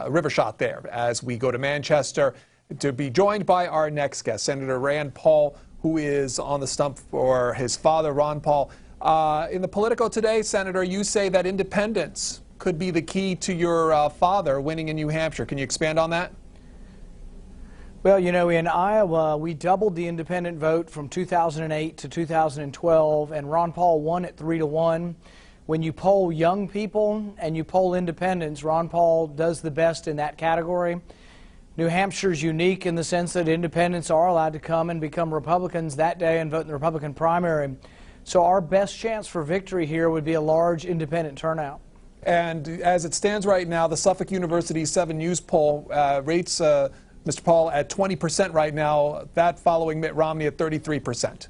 river shot there as we go to Manchester to be joined by our next guest, Senator Rand Paul, who is on the stump for his father, Ron Paul. In the Politico today, Senator, you say that independence could be the key to your father winning in New Hampshire. Can you expand on that? Well, you know, in Iowa, we doubled the independent vote from 2008 to 2012, and Ron Paul won at 3-1. When you poll young people and you poll independents, Ron Paul does the best in that category. New Hampshire's unique in the sense that independents are allowed to come and become Republicans that day and vote in the Republican primary. So our best chance for victory here would be a large independent turnout. And as it stands right now, the Suffolk University 7 News poll rates Mr. Paul at 20% right now, that following Mitt Romney at 33%.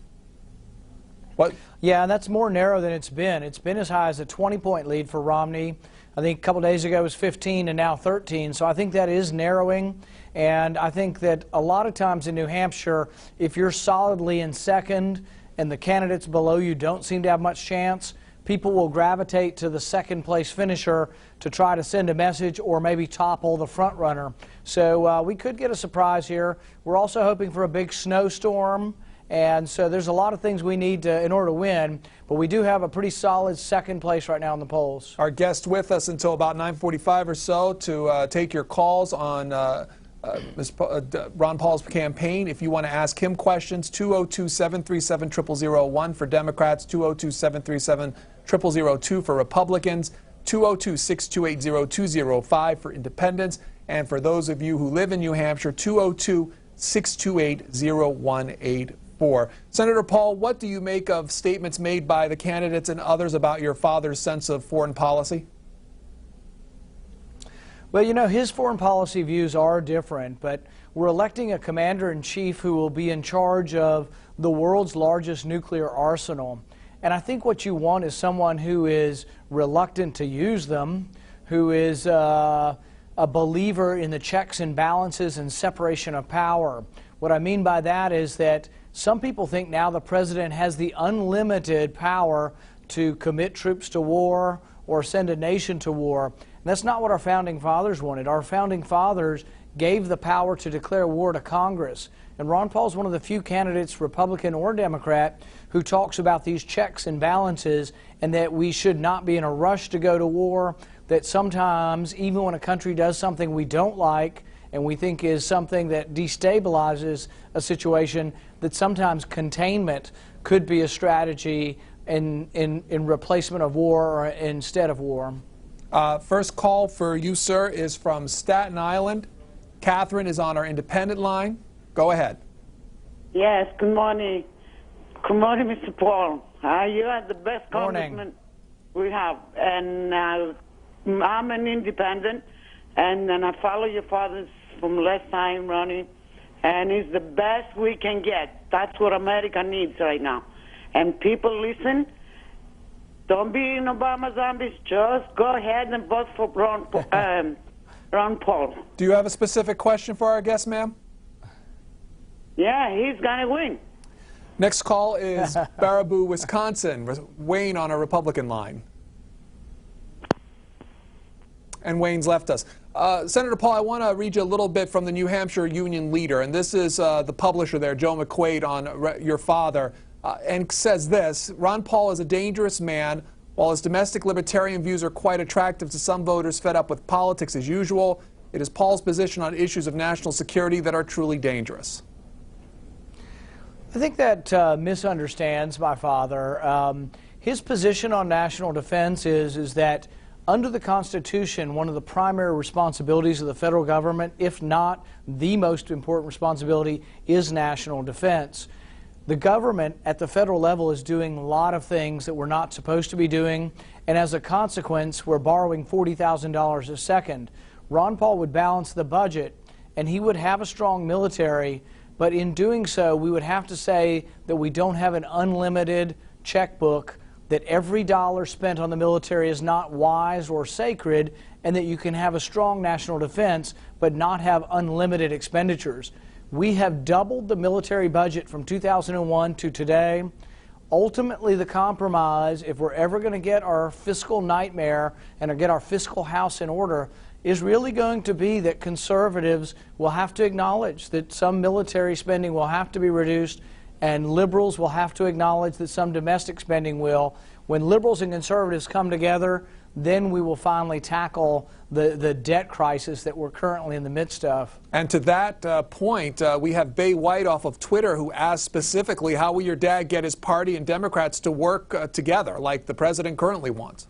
What? Yeah, and that's more narrow than it's been. It's been as high as a 20-point lead for Romney. I think a couple days ago it was 15 and now 13. So I think that is narrowing. And I think that a lot of times in New Hampshire, if you're solidly in second and the candidates below you don't seem to have much chance, people will gravitate to the second place finisher to try to send a message or maybe topple the front runner. So we could get a surprise here. We're also hoping for a big snowstorm. And so there's a lot of things we need in order to win, but we do have a pretty solid second place right now in the polls. Our guest with us until about 9:45 or so to take your calls on Ron Paul's campaign. If you want to ask him questions, 202-737-0001 for Democrats, 202-737-0002 for Republicans, 202-628-0205 for Independents, and for those of you who live in New Hampshire, 202-628-0184. Senator Paul, what do you make of statements made by the candidates and others about your father's sense of foreign policy? Well, you know, his foreign policy views are different, but we're electing a commander-in-chief who will be in charge of the world's largest nuclear arsenal. And I think what you want is someone who is reluctant to use them, who is a believer in the checks and balances and separation of power. What I mean by that is that some people think now the president has the unlimited power to commit troops to war or send a nation to war. And that's not what our founding fathers wanted. Our founding fathers gave the power to declare war to Congress. And Ron Paul is one of the few candidates, Republican or Democrat, who talks about these checks and balances and that we should not be in a rush to go to war, that sometimes, even when a country does something we don't like and we think is something that destabilizes a situation, that sometimes containment could be a strategy in replacement of war or instead of war. First call for you, sir, is from Staten Island. Catherine is on our independent line. Go ahead. Yes, good morning. Good morning, Mr. Paul. You are the best congressman we have. And I'm an independent, and then I follow your father's from last time, Ronnie, and he's the best we can get. That's what America needs right now. And people listen. Don't be in Obama zombies. Just go ahead and vote for Ron Paul. Do you have a specific question for our guest, ma'am? Yeah, he's going to win. Next call is Baraboo, Wisconsin. Wayne on a Republican line. And Wayne's left us. Senator Paul, I want to read you a little bit from the New Hampshire Union Leader, and this is the publisher there, Joe McQuaid, on your father, and says this: Ron Paul is a dangerous man. While his domestic libertarian views are quite attractive to some voters fed up with politics as usual, it is Paul's position on issues of national security that are truly dangerous. I think that misunderstands my father. His position on national defense is that under the Constitution, one of the primary responsibilities of the federal government, if not the most important responsibility, is national defense. The government at the federal level is doing a lot of things that we're not supposed to be doing, and as a consequence, we're borrowing $40,000 a second. Ron Paul would balance the budget, and he would have a strong military, but in doing so, we would have to say that we don't have an unlimited checkbook, that every dollar spent on the military is not wise or sacred, and that you can have a strong national defense but not have unlimited expenditures. We have doubled the military budget from 2001 to today. Ultimately, the compromise, if we're ever going to get our fiscal nightmare and get our fiscal house in order, is really going to be that conservatives will have to acknowledge that some military spending will have to be reduced, and liberals will have to acknowledge that some domestic spending will. When liberals and conservatives come together, then we will finally tackle the debt crisis that we're currently in the midst of. And to that point, we have Bay White off of Twitter who asked specifically, how will your dad get his party and Democrats to work together like the president currently wants?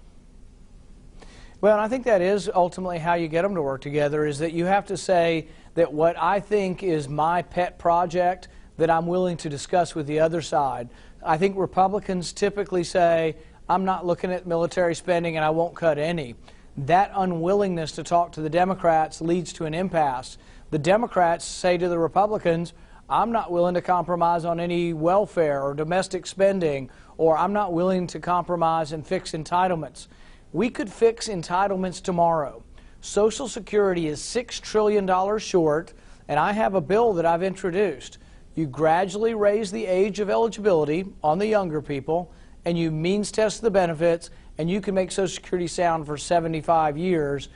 Well, and I think that is ultimately how you get them to work together, is that you have to say that what I think is my pet project that I'm willing to discuss with the other side. I think Republicans typically say, I'm not looking at military spending and I won't cut any. That unwillingness to talk to the Democrats leads to an impasse. The Democrats say to the Republicans, I'm not willing to compromise on any welfare or domestic spending, or I'm not willing to compromise and fix entitlements. We could fix entitlements tomorrow. Social Security is $6 trillion short, and I have a bill that I've introduced. You gradually raise the age of eligibility on the younger people, and you means test the benefits, and you can make Social Security sound for 75 years.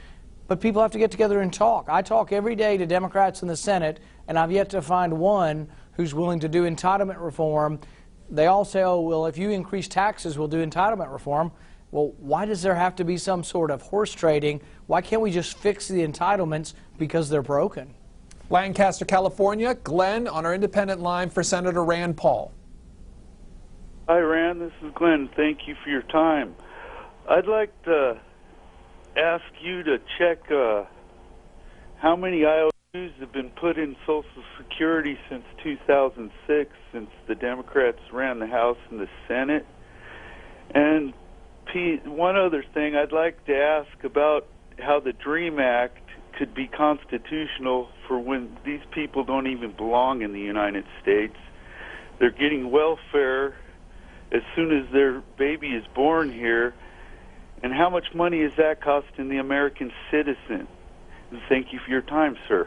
But people have to get together and talk. I talk every day to Democrats in the Senate, and I've yet to find one who's willing to do entitlement reform. They all say, oh, well, if you increase taxes, we'll do entitlement reform. Well, why does there have to be some sort of horse trading? Why can't we just fix the entitlements because they're broken? Lancaster, California. Glenn on our independent line for Senator Rand Paul. Hi, Rand. This is Glenn. Thank you for your time. I'd like to ask you to check how many IOUs have been put in Social Security since 2006, since the Democrats ran the House and the Senate. And one other thing, I'd like to ask about how the DREAM Act could be constitutional for when these people don't even belong in the United States. They're getting welfare as soon as their baby is born here, and how much money is that costing the American citizen? And thank you for your time, sir.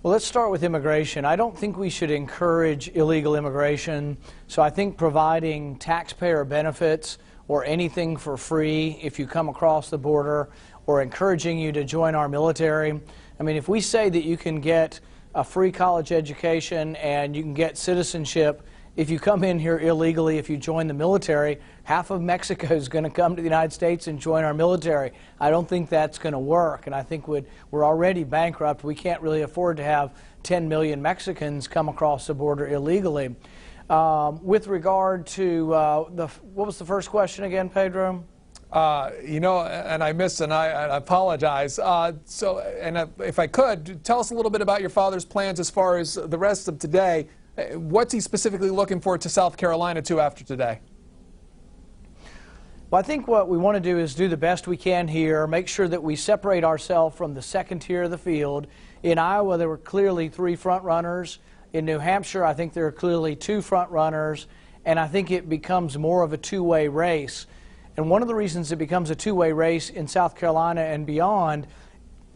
Well, let's start with immigration. I don't think we should encourage illegal immigration, so I think providing taxpayer benefits or anything for free if you come across the border, or encouraging you to join our military. I mean, if we say that you can get a free college education and you can get citizenship if you come in here illegally, if you join the military, half of Mexico is going to come to the United States and join our military. I don't think that's going to work, and I think we're already bankrupt. We can't really afford to have 10 million Mexicans come across the border illegally. With regard to what was the first question again, Pedro? You know, and I missed, and I apologize. If I could, tell us a little bit about your father's plans as far as the rest of today. What's he specifically looking forward to South Carolina to after today? Well, I think what we want to do is do the best we can here, make sure that we separate ourselves from the second tier of the field. In Iowa, there were clearly 3 front runners. In New Hampshire, I think there are clearly 2 front runners, and I think it becomes more of a two-way race. And one of the reasons it becomes a two-way race in South Carolina and beyond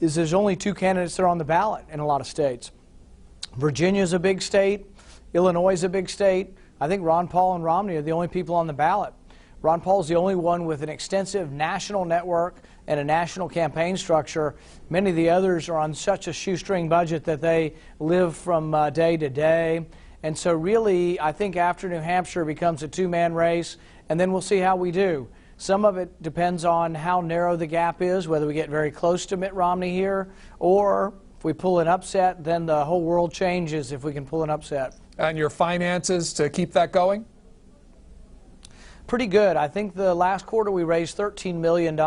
is there's only 2 candidates that are on the ballot in a lot of states. Virginia's a big state. Illinois is a big state. I think Ron Paul and Romney are the only people on the ballot. Ron Paul's the only one with an extensive national network and a national campaign structure. Many of the others are on such a shoestring budget that they live from day to day. And so really, I think after New Hampshire becomes a 2-man race, and then we'll see how we do. Some of it depends on how narrow the gap is, whether we get very close to Mitt Romney here, or if we pull an upset, then the whole world changes if we can pull an upset. And your finances to keep that going? Pretty good. I think the last quarter we raised $13 million.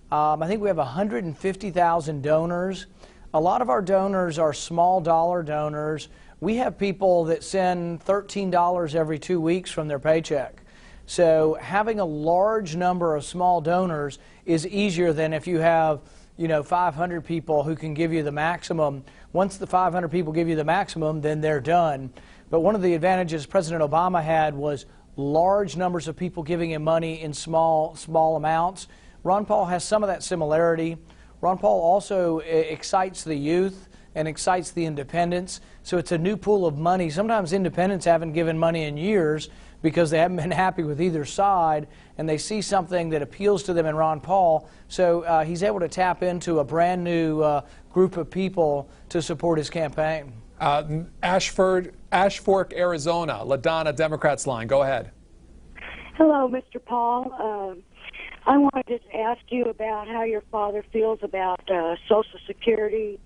I think we have 150,000 donors. A lot of our donors are small dollar donors. We have people that send $13 every 2 weeks from their paycheck. So having a large number of small donors is easier than if you have 500 people who can give you the maximum. Once the 500 people give you the maximum, then they're done. But one of the advantages President Obama had was large numbers of people giving him money in small amounts. Ron Paul has some of that similarity. Ron Paul also excites the youth and excites the independents. So it's a new pool of money. Sometimes independents haven't given money in years because they haven't been happy with either side, and they see something that appeals to them in Ron Paul. So he's able to tap into a brand new group of people to support his campaign. Ash Fork, Arizona. LaDonna, Democrats line. Go ahead. Hello, Mr. Paul. I wanted to ask you about how your father feels about Social Security,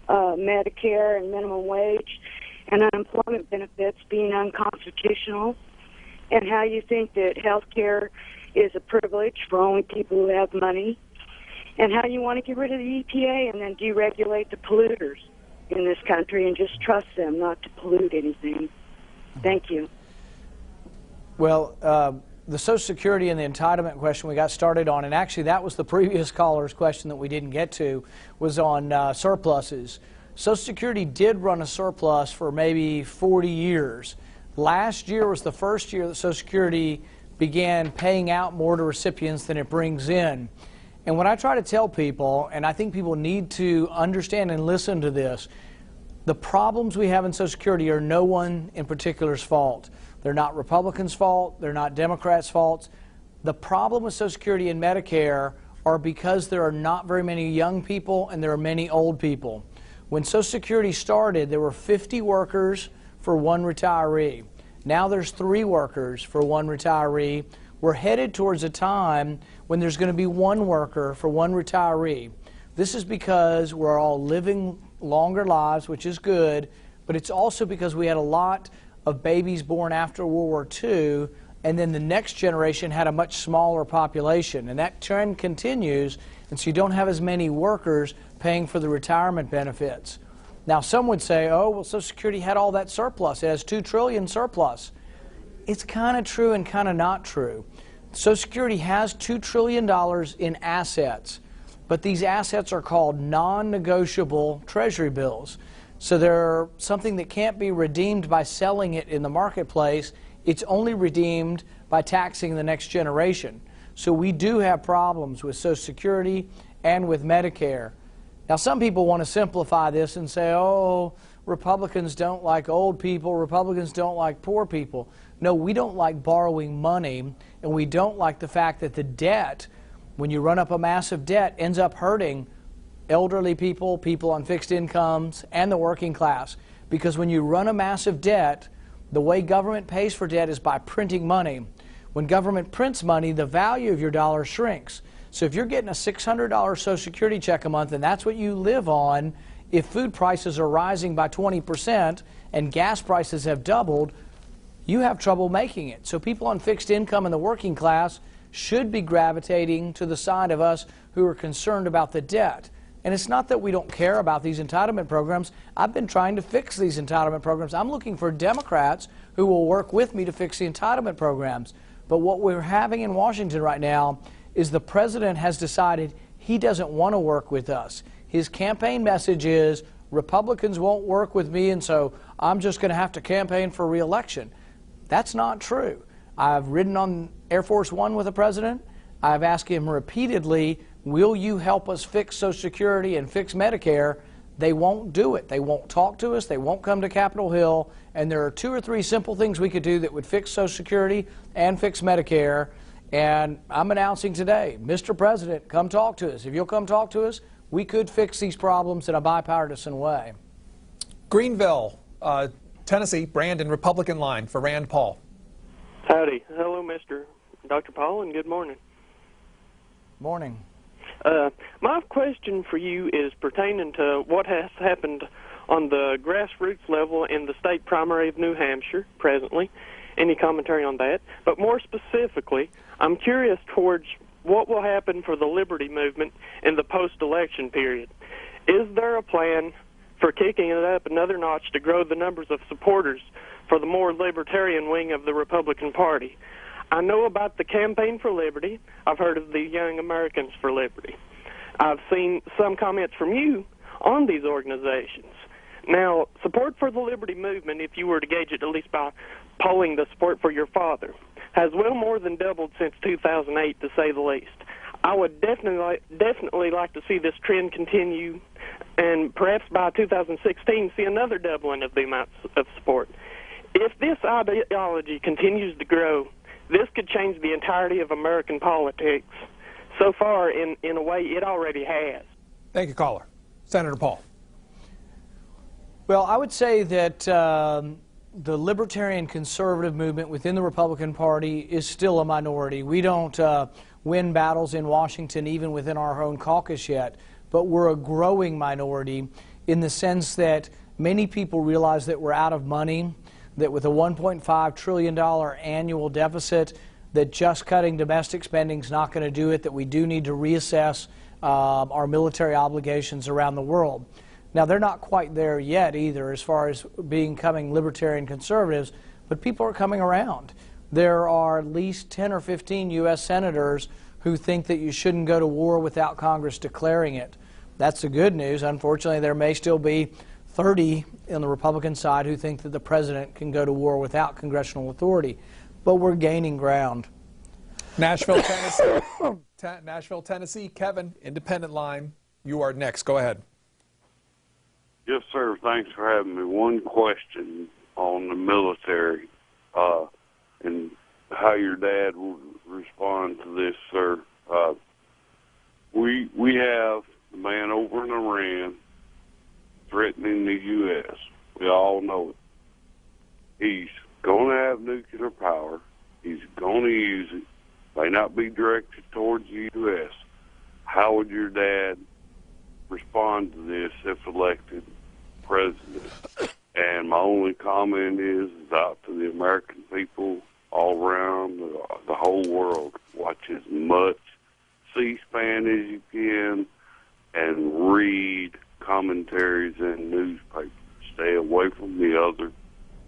Medicare, and minimum wage, and unemployment benefits being unconstitutional, and how you think that health care is a privilege for only people who have money, and how you want to get rid of the EPA and then deregulate the polluters in this country and just trust them not to pollute anything. Thank you. Well, the Social Security and the entitlement question we got started on, and actually that was the previous caller's question that we didn't get to, was on surpluses. Social Security did run a surplus for maybe 40 years. Last year was the first year that Social Security began paying out more to recipients than it brings in. And what I try to tell people, and I think people need to understand and listen to this, the problems we have in Social Security are no one in particular's fault. They're not Republicans' fault. They're not Democrats' fault. The problem with Social Security and Medicare are because there are not very many young people and there are many old people. When Social Security started, there were 50 workers for one retiree. Now there's 3 workers for one retiree. We're headed towards a time when there's going to be 1 worker for one retiree. This is because we're all living longer lives, which is good, but it's also because we had a lot of babies born after World War II, and then the next generation had a much smaller population, and that trend continues, and so you don't have as many workers paying for the retirement benefits. Now some would say, oh, well, Social Security had all that surplus. It has $2 trillion surplus. It's kind of true and kind of not true. Social Security has $2 trillion in assets, but these assets are called non-negotiable treasury bills. So they're something that can't be redeemed by selling it in the marketplace. It's only redeemed by taxing the next generation. So we do have problems with Social Security and with Medicare. Now some people want to simplify this and say, oh, Republicans don't like old people, Republicans don't like poor people. No, we don't like borrowing money, and we don't like the fact that the debt, when you run up a massive debt, ends up hurting elderly people, people on fixed incomes, and the working class. Because when you run a massive debt, the way government pays for debt is by printing money. When government prints money, the value of your dollar shrinks. So if you're getting a $600 Social Security check a month and that's what you live on, if food prices are rising by 20% and gas prices have doubled, you have trouble making it. So people on fixed income and the working class should be gravitating to the side of us who are concerned about the debt. And it's not that we don't care about these entitlement programs. I've been trying to fix these entitlement programs. I'm looking for Democrats who will work with me to fix the entitlement programs. But what we're having in Washington right now is the president has decided he doesn't want to work with us. His campaign message is, Republicans won't work with me, and so I'm just going to have to campaign for re-election. That's not true. I've ridden on Air Force One with the president. I've asked him repeatedly, will you help us fix Social Security and fix Medicare? They won't do it. They won't talk to us. They won't come to Capitol Hill. And there are 2 or 3 simple things we could do that would fix Social Security and fix Medicare. And I'm announcing today, Mr. President, come talk to us. If you'll come talk to us, we could fix these problems in a bipartisan way. Greenville, Tennessee, Brandon, Republican line for Rand Paul. Howdy. Hello, Mr. Dr. Paul, and good morning. Morning. My question for you is pertaining to what has happened on the grassroots level in the state primary of New Hampshire presently. Any commentary on that? But more specifically, I'm curious towards what will happen for the liberty movement in the post-election period. Is there a plan for kicking it up another notch to grow the numbers of supporters for the more libertarian wing of the Republican Party? I know about the Campaign for Liberty. I've heard of the Young Americans for Liberty. I've seen some comments from you on these organizations. Now, support for the liberty movement, if you were to gauge it at least by polling the support for your father, has well more than doubled since 2008, to say the least. I would definitely like to see this trend continue and perhaps by 2016 see another doubling of the amounts of support. If this ideology continues to grow, this could change the entirety of American politics. So far, in a way, it already has. Thank you, caller. Senator Paul. Well, I would say that the libertarian conservative movement within the Republican Party is still a minority. We don't win battles in Washington, even within our own caucus yet, but we're a growing minority in the sense that many people realize that we're out of money, that with a $1.5 trillion annual deficit, that just cutting domestic spending is not going to do it, that we do need to reassess our military obligations around the world. Now, they're not quite there yet either as far as becoming libertarian conservatives, but people are coming around. There are at least 10 or 15 U.S. senators who think that you shouldn't go to war without Congress declaring it. That's the good news. Unfortunately, there may still be 30 on the Republican side who think that the president can go to war without congressional authority. But we're gaining ground. Nashville, Tennessee. Nashville, Tennessee. Kevin, independent line. You are next. Go ahead. Yes, sir. Thanks for having me. One question on the military and how your dad will respond to this, sir. We have the man over in Iran threatening the U.S. We all know it. He's going to have nuclear power. He's going to use it. May not be directed towards the U.S. How would your dad respond to this if elected president? And my only comment is out to the American people all around the whole world. Watch as much C-SPAN as you can and read commentaries and newspapers. Stay away from the other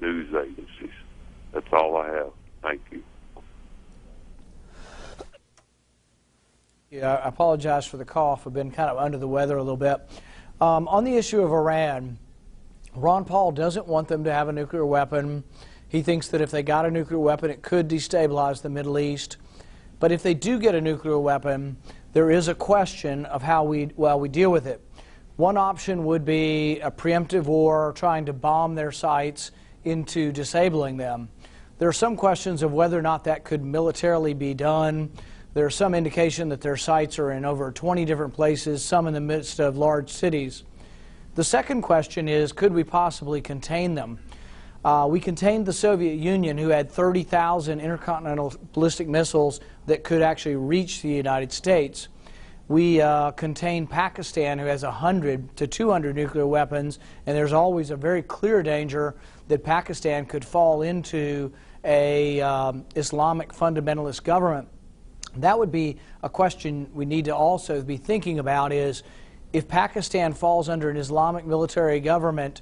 news agencies. That's all I have. Thank you. Yeah, I apologize for the cough. I've been kind of under the weather a little bit. On the issue of Iran, Ron Paul doesn't want them to have a nuclear weapon. He thinks that if they got a nuclear weapon, it could destabilize the Middle East. But if they do get a nuclear weapon, there is a question of how we deal with it. One option would be a preemptive war, trying to bomb their sites into disabling them. There are some questions of whether or not that could militarily be done. There's some indication that their sites are in over 20 different places, some in the midst of large cities. The second question is, could we possibly contain them? We contained the Soviet Union, who had 30,000 intercontinental ballistic missiles that could actually reach the United States. We contained Pakistan, who has 100 to 200 nuclear weapons, and there's always a very clear danger that Pakistan could fall into a Islamic fundamentalist government. That would be a question we need to also be thinking about is, if Pakistan falls under an Islamic military government,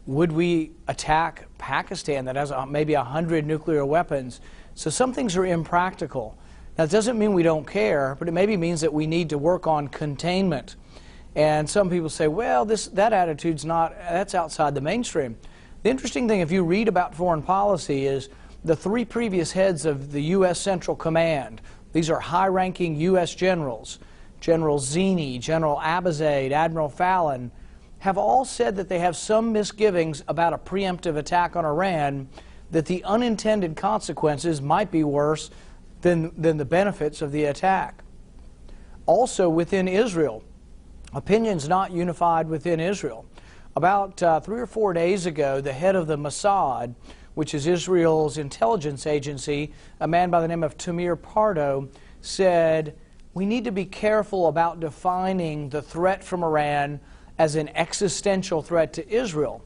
would we attack Pakistan that has maybe 100 nuclear weapons? So some things are impractical. Now, it doesn't mean we don't care, but it maybe means that we need to work on containment. And some people say, well, that attitude's that's outside the mainstream. The interesting thing, if you read about foreign policy, is the three previous heads of the U.S. Central Command. These are high-ranking U.S. generals, General Zinni, General Abizaid, Admiral Fallon, have all said that they have some misgivings about a preemptive attack on Iran, that the unintended consequences might be worse than the benefits of the attack. Also within Israel, opinions not unified within Israel. About 3 or 4 days ago, the head of the Mossad, which is Israel's intelligence agency, a man by the name of Tamir Pardo, said, we need to be careful about defining the threat from Iran as an existential threat to Israel.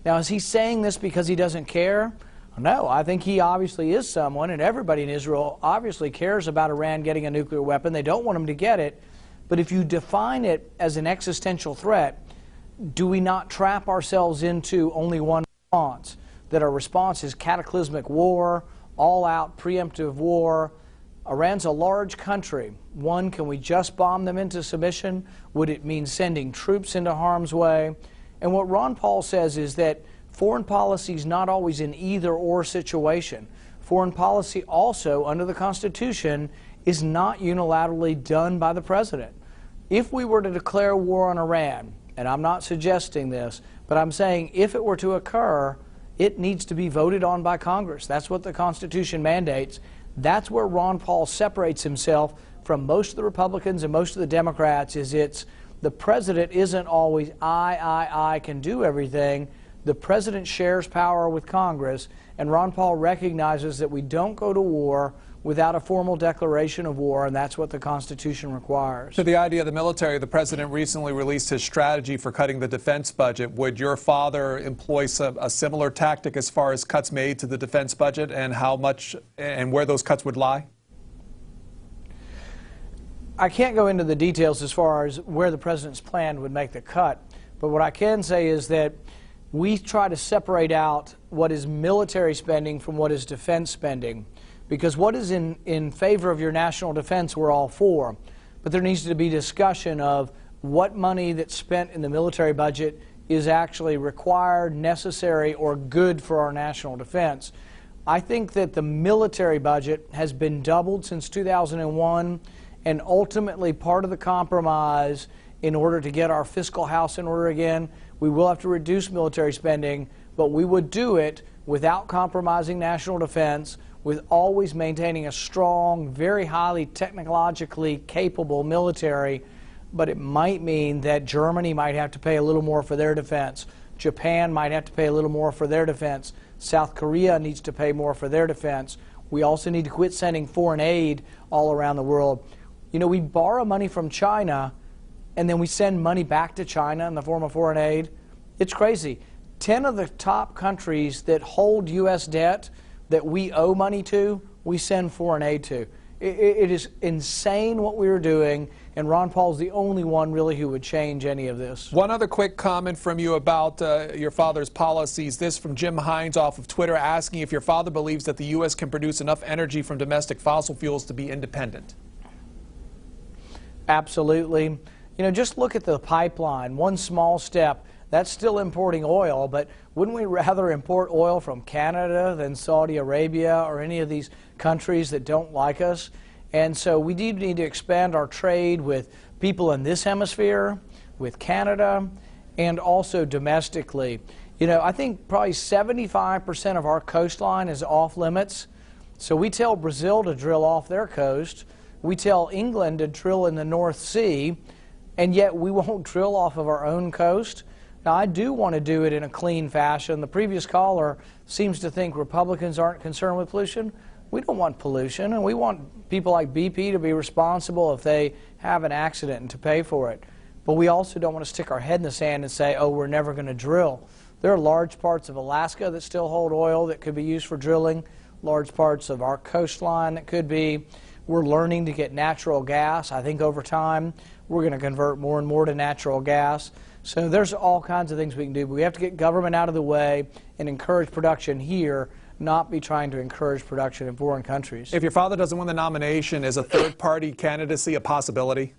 Now, is he saying this because he doesn't care? No, I think he obviously is someone, and everybody in Israel obviously cares about Iran getting a nuclear weapon. They don't want them to get it. But if you define it as an existential threat, do we not trap ourselves into only one response? That our response is cataclysmic war, all-out preemptive war. Iran's a large country. One, can we just bomb them into submission? Would it mean sending troops into harm's way? And what Ron Paul says is that foreign policy is not always an either-or situation. Foreign policy also, under the Constitution, is not unilaterally done by the president. If we were to declare war on Iran, and I'm not suggesting this, but I'm saying if it were to occur, it needs to be voted on by Congress. That's what the Constitution mandates. That's where Ron Paul separates himself from most of the Republicans and most of the Democrats. It's the president isn't always I can do everything. The president shares power with Congress, and Ron Paul recognizes that we don't go to war without a formal declaration of war, and that's what the Constitution requires. To the idea of the military, the president recently released his strategy for cutting the defense budget. Would your father employ a similar tactic as far as cuts made to the defense budget and how much and where those cuts would lie? I can't go into the details as far as where the president's plan would make the cut, but what I can say is that we try to separate out what is military spending from what is defense spending. Because what is in favor of your national defense, we're all for. But there needs to be discussion of what money that's spent in the military budget is actually required, necessary, or good for our national defense. I think that the military budget has been doubled since 2001, and ultimately part of the compromise in order to get our fiscal house in order again, we will have to reduce military spending, but we would do it without compromising national defense, with always maintaining a strong, very highly technologically capable military. But it might mean that Germany might have to pay a little more for their defense. Japan might have to pay a little more for their defense. South Korea needs to pay more for their defense. We also need to quit sending foreign aid all around the world. You know, we borrow money from China, and then we send money back to China in the form of foreign aid. It's crazy. 10 of the top countries that hold U.S. debt that we owe money to, we send foreign aid to. It is insane what we are doing, and Ron Paul's the only one really who would change any of this. One other quick comment from you about your father's policies. This from Jim Hines off of Twitter, asking if your father believes that the U.S. can produce enough energy from domestic fossil fuels to be independent. Absolutely. You know, just look at the pipeline. One small step. That's still importing oil, but wouldn't we rather import oil from Canada than Saudi Arabia or any of these countries that don't like us? And so we need to expand our trade with people in this hemisphere, with Canada, and also domestically. You know, I think probably 75% of our coastline is off limits. So we tell Brazil to drill off their coast. We tell England to drill in the North Sea, and yet we won't drill off of our own coast. Now, I do want to do it in a clean fashion. The previous caller seems to think Republicans aren't concerned with pollution. We don't want pollution, and we want people like BP to be responsible if they have an accident and to pay for it. But we also don't want to stick our head in the sand and say, oh, we're never going to drill. There are large parts of Alaska that still hold oil that could be used for drilling, large parts of our coastline that could be. We're learning to get natural gas. I think over time we're going to convert more and more to natural gas. So there's all kinds of things we can do, but we have to get government out of the way and encourage production here, not be trying to encourage production in foreign countries. If your father doesn't win the nomination, is a third-party candidacy a possibility?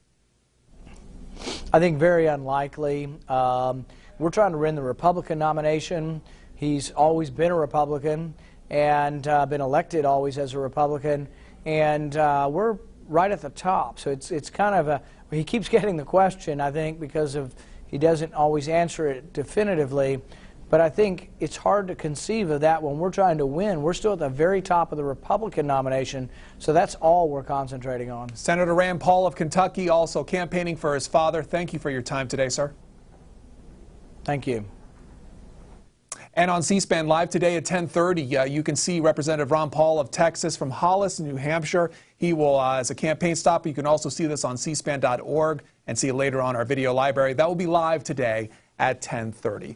I think very unlikely. We're trying to win the Republican nomination. He's always been a Republican and been elected always as a Republican, and we're right at the top. So it's kind of he keeps getting the question, I think, because of he doesn't always answer it definitively, but I think it's hard to conceive of that when we're trying to win. We're still at the very top of the Republican nomination, so that's all we're concentrating on. Senator Rand Paul of Kentucky also campaigning for his father. Thank you for your time today, sir. Thank you. And on C-SPAN Live today at 10:30, you can see Representative Ron Paul of Texas from Hollis, New Hampshire. He will, as a campaign stop, you can also see this on cspan.org and see it later on our video library. That will be live today at 10:30.